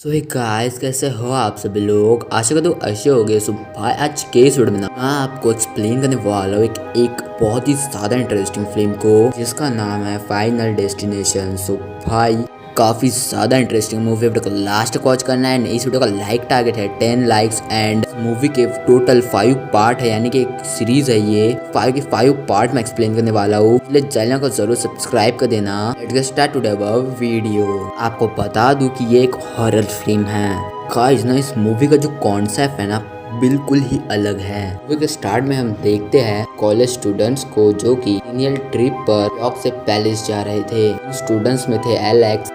सो hey guys, कैसे हो आप सभी लोग। आशा करता हूँ अच्छे हो गए। सो भाई आज के इस वीडियो में मैं आपको एक्सप्लेन करने वाला हूँ एक बहुत ही ज्यादा इंटरेस्टिंग फिल्म को जिसका नाम है फाइनल डेस्टिनेशन। सो भाई काफी ज्यादा इंटरेस्टिंग मूवी है। वीडियो को लास्ट तक वॉच करना है। इस वीडियो का लाइक टारगेट है 10 लाइक्स एंड मूवी के टोटल 5 पार्ट है, यानी कि एक सीरीज है। ये 5 के 5 पार्ट में एक्सप्लेन करने वाला हूँ, इसलिए चैनल को जरूर सब्सक्राइब कर देना। Let's get start today video. आपको बता दूं कि ये एक हॉरर फिल्म है। गाइस ना, इस मूवी का जो कॉन्सेप्ट है ना बिल्कुल ही अलग है। मूवी के स्टार्ट में हम देखते हैं कॉलेज स्टूडेंट्स को जो कि एनुअल ट्रिप पर न्यूयॉर्क से पेरिस जा रहे थे। स्टूडेंट्स में थे एलेक्स,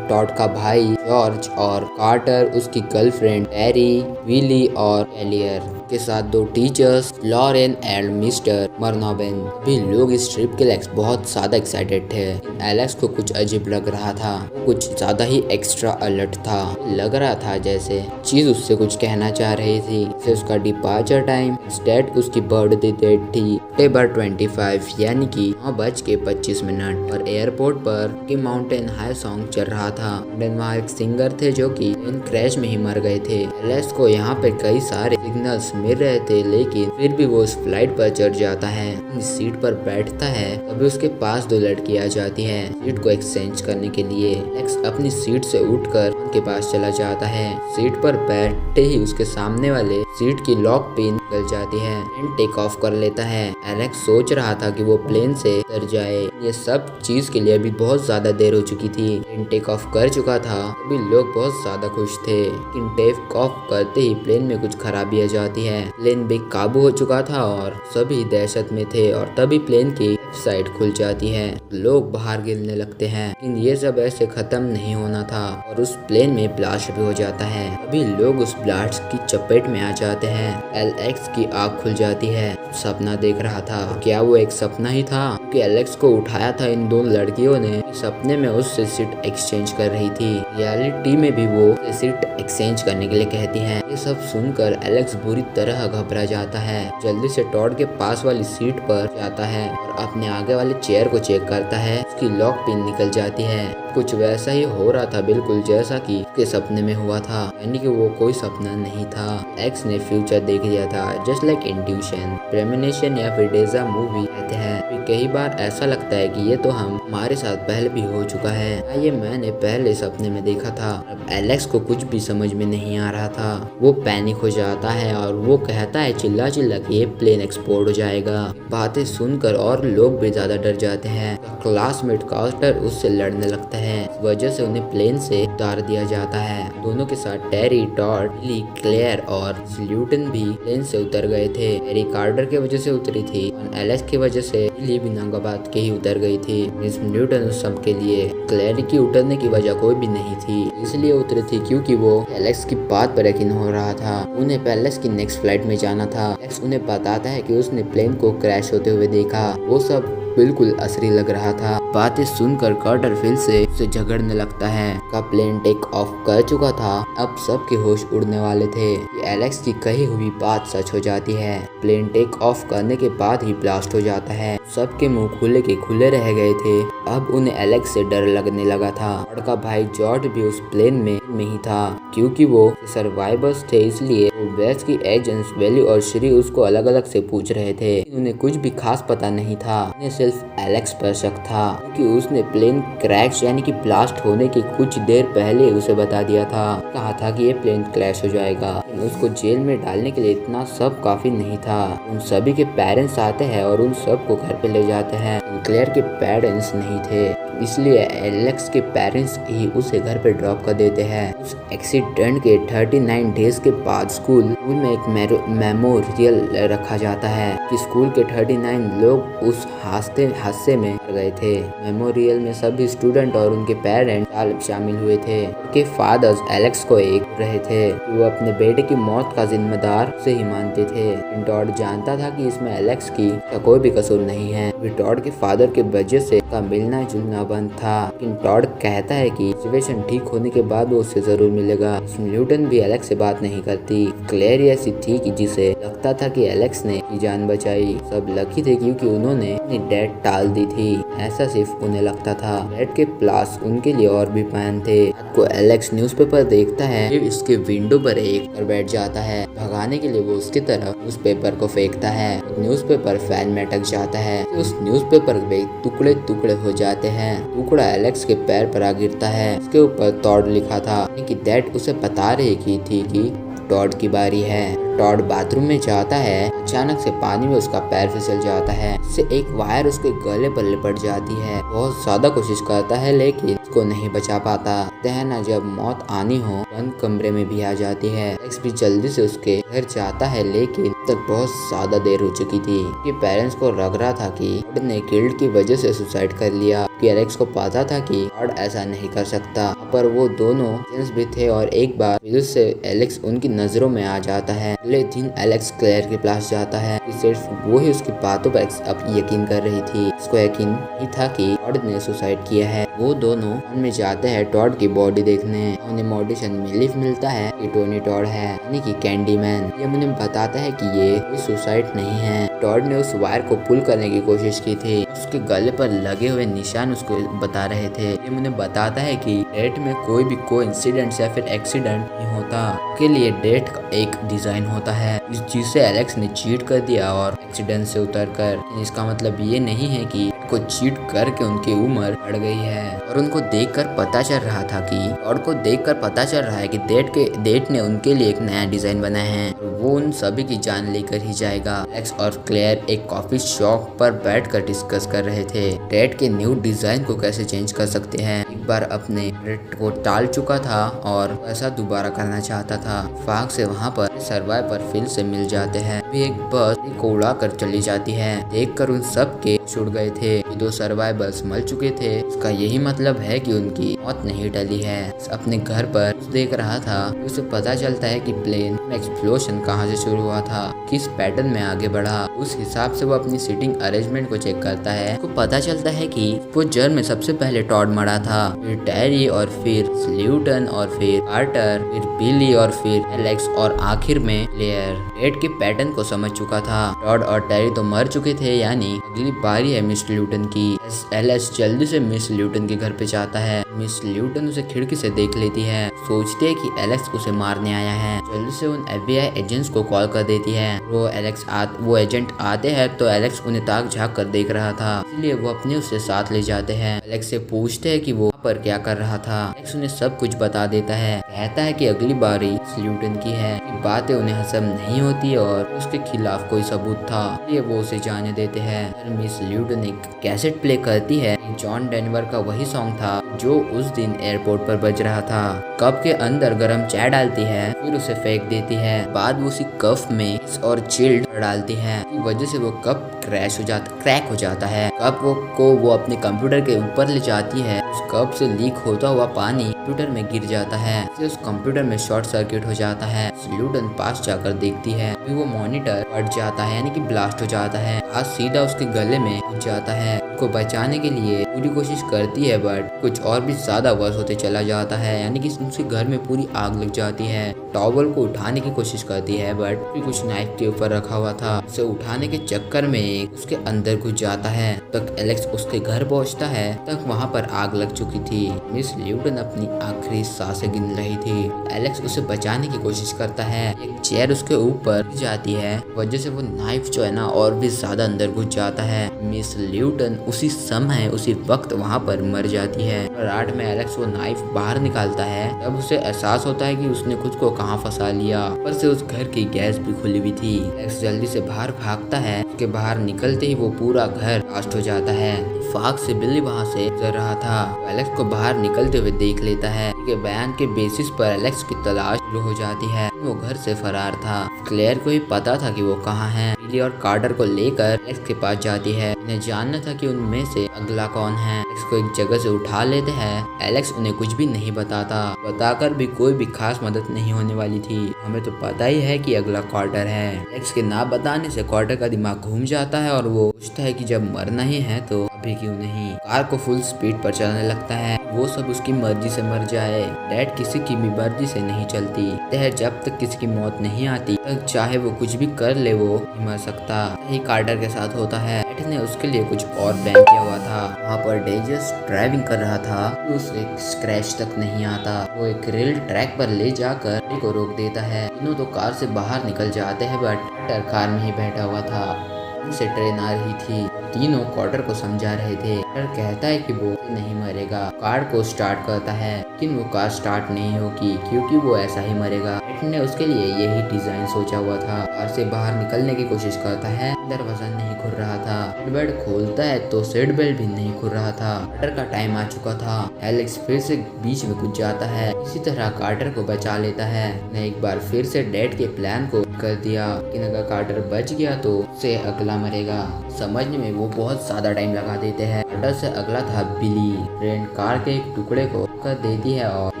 टॉड का भाई जॉर्ज और कार्टर, उसकी गर्लफ्रेंड टेरी, विली और एलियर के साथ 2 टीचर्स लॉरेन एंड मिस्टर मर्नोबेन। भी लोग इस ट्रिप के लिए बहुत ज्यादा एक्साइटेड थे। एलेक्स को कुछ अजीब लग रहा था, कुछ ज्यादा ही एक्स्ट्रा अलर्ट था। लग रहा था जैसे चीज उससे कुछ कहना चाह रही थी। से उसका डिपार्चर टाइम इंस्टेड उसकी बर्थडे डेट थी अक्टूबर 25, यानी कि 9:25 और एयरपोर्ट पर की माउंटेन हाई सॉन्ग चल रहा था। वहाँ एक सिंगर थे जो कि प्लेन क्रैश में ही मर गए थे। एलेक्स को यहाँ पे कई सारे सिग्नल्स मिल रहे थे, लेकिन फिर भी वो उस फ्लाइट पर चढ़ जाता है। सीट पर बैठता है, तभी उसके पास 2 लड़की आ जाती है सीट को एक्सचेंज करने के लिए। एलेक्स अपनी सीट से उठकर उनके पास चला जाता है। सीट पर बैठते ही उसके सामने वाले सीट की लॉक पिन निकल जाती है। प्लेन टेक ऑफ कर लेता है। एलेक्स सोच रहा था कि वो प्लेन से उतर जाए। ये सब चीज के लिए अभी बहुत ज्यादा देर हो चुकी थी। प्लेन टेक ऑफ कर चुका था। अभी लोग बहुत ज्यादा खुश थे, लेकिन टेक ऑफ करते ही प्लेन में कुछ खराबी आ जाती है। प्लेन बेकाबू हो चुका था और सभी दहशत में थे। और तभी प्लेन की साइड खुल जाती है, लोग बाहर गिरने लगते हैं। लेकिन ये सब ऐसे खत्म नहीं होना था और उस प्लेन में ब्लास्ट भी हो जाता है। अभी लोग उस ब्लास्ट की चपेट में आ जाते हैं। एलेक्स की आँख खुल जाती है। सपना देख रहा था, क्या वो एक सपना ही था? क्योंकि एलेक्स को उठाया था इन 2 लड़कियों ने। सपने में उससे सीट एक्सचेंज कर रही थी, रियलिटी में भी वो सीट एक्सचेंज करने के लिए कहती है। ये सब सुनकर एलेक्स बुरी तरह घबरा जाता है। जल्दी से टॉड के पास वाली सीट पर जाता है और अपने आगे वाले चेयर को चेक करता है। उसकी लॉक पिन निकल जाती है। कुछ वैसा ही हो रहा था, बिल्कुल जैसा कि उसके सपने में हुआ था, यानी कि वो कोई सपना नहीं था। एक्स ने फ्यूचर देख लिया था, जस्ट लाइक इंट्यूशन, प्रेमोनिशन या फिर डेजा मूवी कहते हैं। कई बार ऐसा लगता है कि ये तो हमारे साथ पहले भी हो चुका है, ये मैंने पहले सपने में देखा था। अब एलेक्स को कुछ भी समझ में नहीं आ रहा था। वो पैनिक हो जाता है और वो कहता है चिल्ला चिल्ला कि ये प्लेन एक्सप्लोड हो जाएगा। बातें सुनकर और लोग भी ज्यादा डर जाते हैं। क्लासमेट कार्टर उससे लड़ने लगता है। इस वजह से उन्हें प्लेन से उतार दिया जाता है। दोनों के साथ टेरी, टॉड, विली, क्लेयर और ल्यूटन भी प्लेन से उतर गए थे। टेरी कार्टर की वजह से उतरी थी और एलेक्स की वजह से विली बिना बात के ही उतर गई थी। इस न्यूटन सब के लिए क्लेयर की उतरने की वजह कोई भी नहीं थी, इसलिए उतरी थी क्योंकि वो एलेक्स की बात पर यकीन हो रहा था। उन्हें एलेक्स की नेक्स्ट फ्लाइट में जाना था। एलेक्स उन्हें बताता है कि उसने प्लेन को क्रैश होते हुए देखा। वो सब बिल्कुल असली लग रहा था। बातें सुनकर कार्टर फिर से उससे झगड़ने लगता है। का प्लेन टेक ऑफ कर चुका था, अब सबके होश उड़ने वाले थे। एलेक्स की कही हुई बात सच हो जाती है। प्लेन टेक ऑफ करने के बाद ही ब्लास्ट हो जाता है। सबके मुंह खुले के खुले रह गए थे। अब उन्हें एलेक्स से डर लगने लगा था। का भाई जॉर्ज भी उस प्लेन में ही था, क्योंकि वो सर्वाइवर्स थे, इसलिए वो वेस्ट की एजेंट्स वेली और श्री उसको अलग अलग से पूछ रहे थे। उन्हें कुछ भी खास पता नहीं था। उन्हें सिर्फ एलेक्स पर शक था, क्योंकि उसने प्लेन क्रैश यानी कि ब्लास्ट होने की कुछ देर पहले उसे बता दिया था। कहा था कि ये प्लेन क्रैश हो जाएगा। उसको जेल में डालने के लिए इतना सब काफी नहीं था। उन सभी के पेरेंट्स आते हैं और उन सबको घर पे ले जाते हैं। क्लेयर के पेरेंट्स नहीं थे, इसलिए एलेक्स के पेरेंट्स ही उसे घर पे ड्रॉप कर देते हैं। उस एक्सीडेंट के 39 डेज के बाद स्कूल में एक मेमोरियल रखा जाता है कि स्कूल के 39 लोग उस हादसे में मर गए थे। मेमोरियल में सभी स्टूडेंट और उनके पेरेंट्स शामिल हुए थे। उनके फादर्स एलेक्स को एक रहे थे, वो अपने बेटे की मौत का जिम्मेदार उसे ही मानते थे। टॉड जानता था कि इसमें एलेक्स की कोई भी कसूर नहीं है। टॉड के फादर के वजह से का मिलना जुलना बंद था, लेकिन टॉड कहता है कि सिचुएशन ठीक होने के बाद वो उससे जरूर मिलेगा। न्यूटन भी एलेक्स से बात नहीं करती। क्लेयर ऐसी थी कि जिसे लगता था कि एलेक्स ने की जान बचाई। सब लकी थे क्योंकि उन्होंने अपनी डेथ टाल दी थी। ऐसा सिर्फ उन्हें लगता था। डेड के प्लास उनके लिए और भी प्लान थे। रात को एलेक्स न्यूज़पेपर देखता है, फिर इसके विंडो पर एक और बैठ जाता है। भगाने के लिए वो उसकी तरफ न्यूज़पेपर को फेंकता है। न्यूज़पेपर फैन में अटक जाता है। उस न्यूज़पेपर पे टुकड़े टुकड़े हो जाते हैं। टुकड़ा एलेक्स के पैर पर आ गिरता है। उसके ऊपर टॉड लिखा था, कि डैड उसे बता रही थी कि टॉड की बारी है। टॉड बाथरूम में जाता है। अचानक से पानी में उसका पैर फिसल जाता है। इससे एक वायर उसके गले पर लिपट जाती है। बहुत ज्यादा कोशिश करता है लेकिन उसको नहीं बचा पाता। ना जब मौत आनी हो बंद कमरे में भी आ जाती है। एलेक्स भी जल्दी से उसके घर जाता है लेकिन तक बहुत ज्यादा देर हो चुकी थी। उसके पेरेंट्स को लग रहा था कि टॉड ने गिल्ट की वजह से सुसाइड कर लिया। एलेक्स को पता था कि टॉड ऐसा नहीं कर सकता, पर वो दोनों जेंट्स भी थे और एक बार फिर से एलेक्स उनकी नजरों में आ जाता है। अगले दिन एलेक्स क्लेयर के पास जाता है। सिर्फ वो ही उसकी बातों पर अब यकीन कर रही थी। उसको यकीन नहीं था कि टॉड ने सुसाइड किया है। वो दोनों टाउन में जाते हैं टॉड की बॉडी देखने। उन्हें ऑडिशन में लिफ मिलता है कि टोनी टॉड है, यानी कि कैंडी मैन। ये उन्हें बताता है कि ये कोई सुसाइड नहीं है। टॉड ने उस वायर को पुल करने की कोशिश की थी। उसके गले पर लगे हुए निशान उसको बता रहे थे। ये उन्हें बताता है कि डेट में कोई भी कोइंसिडेंस या फिर एक्सीडेंट नहीं होता। के लिए डेट का एक डिजाइन होता है। इस चीज से एलेक्स ने चीट कर दिया और एक्सीडेंट से उतरकर। इसका मतलब ये नहीं है कि को चीट करके उनकी उम्र बढ़ गई है। और उनको देखकर पता चल रहा था कि और को देखकर पता चल रहा है कि डेट ने उनके लिए एक नया डिजाइन बनाया है। वो उन सभी की जान लेकर ही जाएगा। एलेक्स और क्लेयर एक कॉफी शॉप पर बैठकर डिस्कस कर रहे थे। डेट के न्यू डिजाइन को कैसे चेंज कर सकते हैं। एक बार अपने डेट को टाल चुका था और ऐसा दोबारा करना चाहता था। फाग से वहाँ पर सर्वाइवर फिर से मिल जाते हैं। भी एक बस को उड़ा कर चली जाती है। देखकर उन सब के छुड़ गए थे। दो सर्वाइवर्स मर चुके थे। इसका यही मतलब है कि उनकी मौत नहीं टली है। अपने घर पर देख रहा था। उसे पता चलता है कि प्लेन एक्सप्लोजन कहाँ से शुरू हुआ था, किस पैटर्न में आगे बढ़ा। उस हिसाब से वो अपनी सीटिंग अरेंजमेंट को चेक करता है। उसको पता चलता है कि वो जर्म में सबसे पहले टॉड मरा था, फिर टैरी और फिर स्ल्यूटन और फिर कार्टर, फिर बिली और फिर एलेक्स और आखिर में क्लेयर। डेट के पैटर्न को समझ चुका था। टॉड और टैरी तो मर चुके थे, यानी अगली बारी है मिस ल्यूटन की। एलेक्स जल्दी से मिस ल्यूटन के घर पे जाता है। मिस ल्यूटन उसे खिड़की से देख लेती है। सोचती है कि एलेक्स उसे मारने आया है। जल्दी से उन FBI एजेंट्स को कॉल कर देती है। वो एजेंट आते हैं तो एलेक्स उन्हें ताक झाँक कर देख रहा था, इसलिए वो अपने उससे साथ ले जाते हैं। एलेक्स से पूछते हैं कि वो पर क्या कर रहा था। एलेक्स उन्हें सब कुछ बता देता है। कहता है कि अगली बारी ल्यूटन की है। बातें उन्हें हजम नहीं होती और उसके खिलाफ कोई सबूत था, ये वो उसे जाने देते हैं। मिस ल्यूटन एक कैसेट प्ले करती है। जॉन डेनवर का वही सॉन्ग था जो उस दिन एयरपोर्ट पर बज रहा था। कप के अंदर गरम चाय डालती है, फिर उसे फेंक देती है। बाद वो उसी कप में और चिल्ड डालती है। इस वजह से वो कप क्रैक हो जाता है। कप वो अपने कंप्यूटर के ऊपर ले जाती है। उस कप से लीक होता हुआ पानी कंप्यूटर में गिर जाता है। उस कंप्यूटर में शॉर्ट सर्किट हो जाता है। ल्यूटन पास जाकर देखती है, फिर वो मॉनिटर फट जाता है, यानी कि ब्लास्ट हो जाता है। हाथ सीधा उसके गले में घुस जाता है। उसको बचाने के लिए पूरी कोशिश करती है, बट कुछ और भी ज्यादा वर्ष होते चला जाता है, यानी कि उसके घर में पूरी आग लग जाती है। टॉवल को उठाने की कोशिश करती है, बट फिर कुछ नाइफ के ऊपर रखा हुआ था। उसे उठाने के चक्कर में उसके अंदर घुस जाता है। तक एलेक्स उसके घर पहुंचता है, तक वहाँ पर आग लग चुकी थी। मिस ल्यूटन अपनी आखिरी सांसें गिन रही थी। एलेक्स उसे बचाने की कोशिश करता है। एक चेयर उसके ऊपर जाती है, वजह से वो नाइफ जो है ना और भी ज्यादा अंदर घुस जाता है। मिस ल्यूटन उसी समय उसी वक्त वहाँ पर मर जाती है। रात में एलेक्स वो नाइफ बाहर निकालता है, तब उसे एहसास होता है कि उसने खुद को कहाँ फंसा लिया। ऊपर से उस घर की गैस भी खुली हुई थी। एलेक्स जल्दी से बाहर भागता है। उसके बाहर निकलते ही वो पूरा घर ब्लास्ट हो जाता है। फाग से बिल्ली वहाँ से गुजर रहा था, तो एलेक्स को बाहर निकलते हुए देख लेता है। उसके बयान के बेसिस पर एलेक्स की तलाश शुरू हो जाती है। वो घर से फरार था। क्लेयर को ही पता था कि वो कहाँ है। बिली और कार्टर को लेकर एलेक्स के पास जाती है। उन्हें जानना था कि उनमें से अगला कौन है। एलेक्स को एक जगह से उठा लेते हैं। एलेक्स उन्हें कुछ भी नहीं बताकर भी कोई भी खास मदद नहीं होने वाली थी। हमें तो पता ही है कि अगला कार्टर है। एलेक्स के ना बताने से कार्टर का दिमाग घूम जाता है और वो सोचता है कि जब मरना ही है तो भी क्यों नहीं। कार को फुल स्पीड पर चलाने लगता है, वो सब उसकी मर्जी से मर जाए। डैड किसी की भी मर्जी से नहीं चलती है, जब तक किसी की मौत नहीं आती तक चाहे वो कुछ भी कर ले वो नहीं मर सकता। यही कार्टर के साथ होता है। डैड ने उसके लिए कुछ और प्लान किया हुआ था। वहाँ पर डेंजरस ड्राइविंग कर रहा था, उसे एक स्क्रैच तक नहीं आता। वो एक रेल ट्रैक पर ले जाकर गाड़ी को रोक देता है। तीनों तो कार से बाहर निकल जाते हैं, बट कार्टर कार में ही बैठा हुआ था। से ट्रेन आ रही थी, तीनों कार्टर को समझा रहे थे। कार्टर कहता है कि वो नहीं मरेगा। कार को स्टार्ट करता है, लेकिन वो कार स्टार्ट नहीं होगी क्योंकि वो ऐसा ही मरेगा। डैड ने उसके लिए यही डिजाइन सोचा हुआ था। कार से बाहर निकलने की कोशिश करता है, दरवाजा नहीं खुल रहा था। बेड खोलता है तो सीट बेल्ट भी नहीं खुल रहा था। कार्टर का टाइम आ चुका था। एलेक्स फिर से बीच में घुस जाता है, इसी तरह कार्टर को बचा लेता है। ने एक बार फिर से डैड के प्लान को कर दिया, लेकिन अगर कार्टर बच गया तो उससे अगला मरेगा। समझने में वो बहुत ज्यादा टाइम लगा देते हैं। कार्टर से अगला था बिली। ट्रेन कार के एक टुकड़े को कर देती है और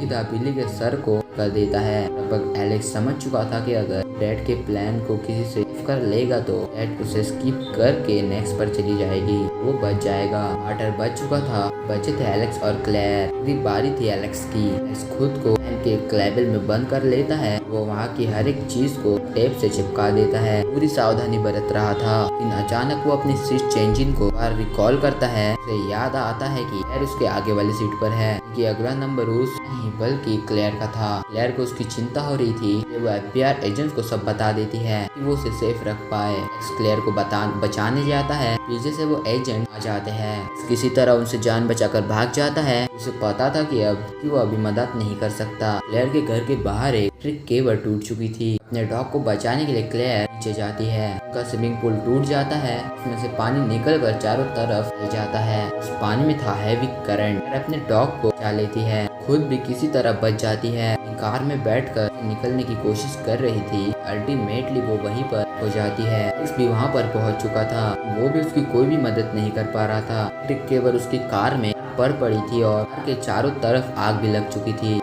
सीधा बिली के सर को कर देता है। लगभग एलेक्स समझ चुका था कि अगर डैड के प्लान को किसी से कर लेगा तो डैड उसे स्किप करके नेक्स्ट पर चली जाएगी, वो बच जाएगा। कार्टर बच चुका था, बचे थे एलेक्स और क्लेयर। पूरी बारी थी एलेक्स की। एलेक्स खुद को के क्लेबल में बंद कर लेता है। वो वहाँ की हर एक चीज को टेप से चिपका देता है। पूरी सावधानी बरत रहा था, लेकिन अचानक वो अपनी सीट चेंजिंग को बार रिकॉल करता है। उसे याद आता है कि क्लेयर उसके आगे वाली सीट पर है, कि अगला नंबर उस नहीं बल्कि क्लेयर का था। क्लेयर को उसकी चिंता हो रही थी कि वो FBI एजेंट को सब बता देती है कि वो उसे सेफ रख पाए। क्लेयर को बचाने जाता है, पीछे से वो एजेंट आ जाते हैं। किसी तरह उनसे जान बचाकर भाग जाता है। उसे पता था कि वो अभी मदद नहीं कर सकता। क्लेयर के घर के बाहर एक इलेक्ट्रिक केबल टूट चुकी थी। अपने डॉग को बचाने के लिए क्लेयर नीचे जाती है। उनका स्विमिंग पूल टूट जाता है, उसमें से पानी निकलकर चारों तरफ फैल जाता है। उस पानी में था हैवी करंट। क्लेयर अपने डॉग को बचा लेती है, खुद भी किसी तरह बच जाती है। कार में बैठकर निकलने की कोशिश कर रही थी। अल्टीमेटली वो वहीं पर हो जाती है। एलेक्स भी वहाँ पर पहुँच चुका था, वो भी उसकी कोई भी मदद नहीं कर पा रहा था। इलेक्ट्रिक केबल उसकी कार में पड़ी थी और कार के चारों तरफ आग भी लग चुकी थी,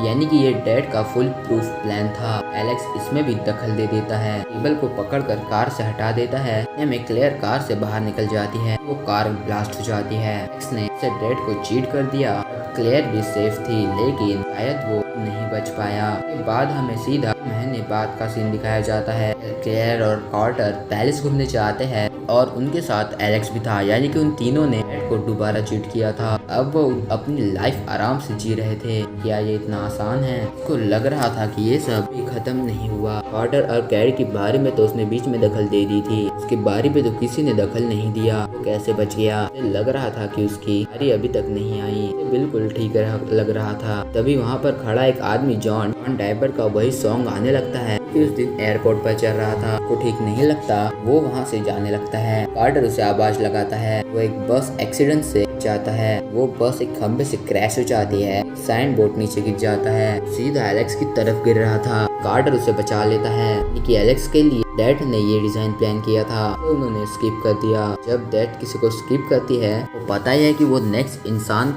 यानी कि ये डैड का फुल प्रूफ प्लान था। एलेक्स इसमें भी दखल दे देता है, केबल को पकड़कर कार से हटा देता है। में क्लेयर कार से बाहर निकल जाती है, वो कार ब्लास्ट हो जाती है। एलेक्स ने डैड को चीट कर दिया। क्लेयर भी सेफ थी, लेकिन शायद वो नहीं बच पाया। के बाद हमें सीधा महीने बाद का सीन दिखाया जाता है। क्लेयर और कार्टर पैलेस घूमने जाते हैं और उनके साथ एलेक्स भी था, यानी कि उन तीनों ने डैड को दोबारा चीट किया था। अब वो अपनी लाइफ आराम से जी रहे थे। क्या ये इतना आसान है? उसको लग रहा था कि ये सब भी खत्म नहीं हुआ। कार्टर और कैरी की बारी में तो उसने बीच में दखल दे दी थी, उसकी बारी पे तो किसी ने दखल नहीं दिया। वो कैसे बच गया? लग रहा था कि उसकी बारी अभी तक नहीं आई। बिल्कुल ठीक लग रहा था। तभी वहाँ पर खड़ा एक आदमी जॉन डाइपर का वही सॉन्ग आने लगता है कि उस दिन एयरपोर्ट पर चल रहा था। को ठीक नहीं लगता, वो वहाँ से जाने लगता है। कार्टर उसे आवाज लगाता है। वो एक बस एक्सीडेंट से जाता है। वो बस एक खंबे से क्रैश हो जाती है। साइन बोर्ड नीचे गिर जाता है, सीधा एलेक्स की तरफ गिर रहा था। कार्टर उसे बचा लेता है कि एलेक्स के लिए डैड ने ये डिजाइन प्लान किया था, तो उन्होंने स्किप कर दिया। जब डैड किसी को स्किप करती है वो पता ही है कि वो नेक्स्ट इंसान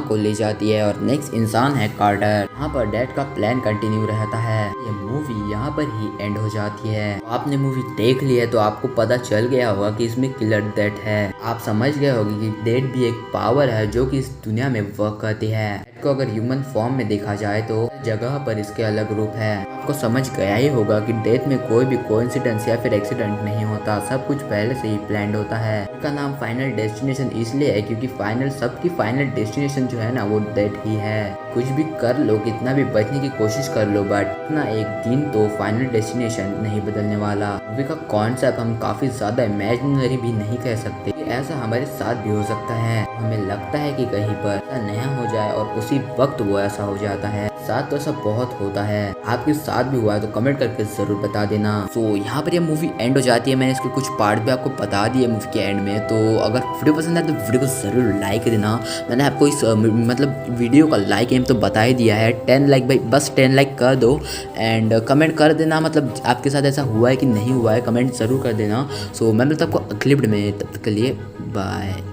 को ले जाती है, और नेक्स्ट इंसान है कार्टर। यहाँ पर डैड का प्लान कंटिन्यू रहता है। ये मूवी यहाँ पर ही एंड हो जाती है। तो आपने मूवी देख ली है तो आपको पता चल गया होगा कि इसमें किलर डैड है। आप समझ गए होंगे कि डैड भी एक पावर है जो कि इस दुनिया में वर्क करती है। को अगर ह्यूमन फॉर्म में देखा जाए तो जगह पर इसके अलग रूप है। आपको समझ गया ही होगा कि डेथ में कोई भी कोइंसिडेंस या फिर एक्सीडेंट नहीं होता, सब कुछ पहले से ही प्लान्ड होता है। इसका नाम फाइनल डेस्टिनेशन इसलिए है क्योंकि सबकी फाइनल डेस्टिनेशन जो है ना वो डेथ ही है। कुछ भी कर लो, कितना भी बचने की कोशिश कर लो, बट इतना एक दिन तो फाइनल डेस्टिनेशन नहीं बदलने वाला। मूवी का कॉन्सेप्ट हम काफी ज्यादा इमेजिनरी भी नहीं कह सकते, ऐसा हमारे साथ भी हो सकता है। हमें लगता है कि कहीं पर ऐसा नया हो जाए और उसी वक्त वो ऐसा हो जाता है। साथ तो ऐसा बहुत होता है, आपके साथ भी हुआ है तो कमेंट करके जरूर बता देना। तो यहाँ पर ये मूवी एंड हो जाती है। मैंने इसके कुछ पार्ट भी आपको बता दिए मूवी के एंड में। तो अगर वीडियो पसंद आए तो वीडियो को जरूर लाइक देना। मैंने आपको इस मतलब वीडियो का लाइक एम तो बता ही दिया है, 10 लाइक भाई, बस 10 लाइक कर दो एंड कमेंट कर देना, मतलब आपके साथ ऐसा हुआ है कि नहीं हुआ है, कमेंट जरूर कर देना। सो मैं मिलता हूँ आपको अगली वीडियो में, तब तक के लिए बाय।